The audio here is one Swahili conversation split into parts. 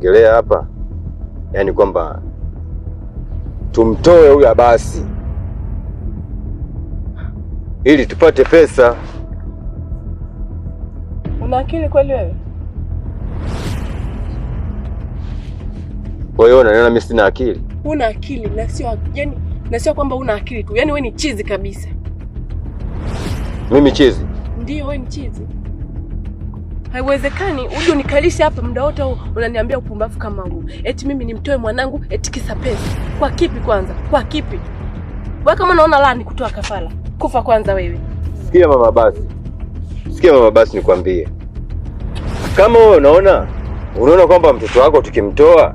tunachoongelea hapa, yaani kwamba tumtoe huyu Abasi ili tupate pesa. Una akili kweli wewe? Kwa hiyo unaniona mimi sina akili? Una akili na sio kwamba una akili tu. Yaani wewe ni chizi kabisa. Mimi chizi? Ndio wewe ni chizi. Haiwezekani uje unikalishe hapa muda wote unaniambia upumbavu kama huu. Eti mimi nimtoe mwanangu eti kisa pesa. Kwa kipi kwanza? Kwa kipi? Wewe kama unaona lani kutoa kafara. Kufa kwanza wewe. Sikia mama basi nikwambie. Kama wewe unaona kwamba mtoto wako tukimtoa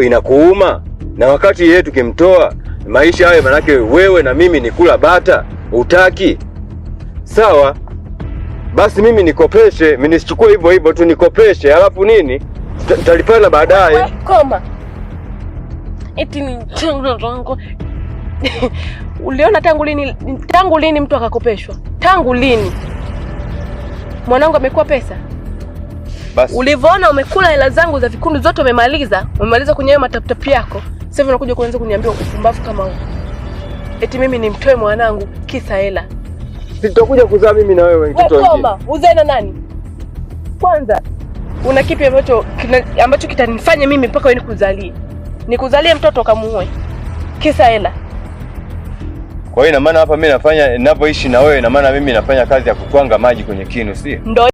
inakuuma, na wakati yeye tukimtoa maisha hayo manake wewe na mimi ni kula bata, utaki. Sawa? Basi mimi nikopeshe, mimi nisichukue hivyo tu nikopeshe, alafu nini? Tutalipana baadaye. Koma. Eti ni chango. Uliona tangu lini mtu akakopeshwa? Tangu lini? Mwanangu amekuwa pesa? Basi. Ulivyoona umekula hela zangu za vikundi zote umemaliza kwenye hayo mataptap yako. Sasa hivi unakuja kuanza kuniambia upumbavu kama huu. Eti mimi nimtoe mwanangu kisa hela. Sitakuja kuzaa mimi na wewe mtoto wangu. Koma, uzae na nani? Kwanza una kipi ambacho kitanifanya mimi mpaka wewe nikuzalie? Nikuzalie mtoto kamuue kisa hela. Kwa hiyo ina maana hapa mimi ninapoishi na wewe, ina maana mimi nafanya kazi ya kutwanga maji kwenye kinu, si? Ndio.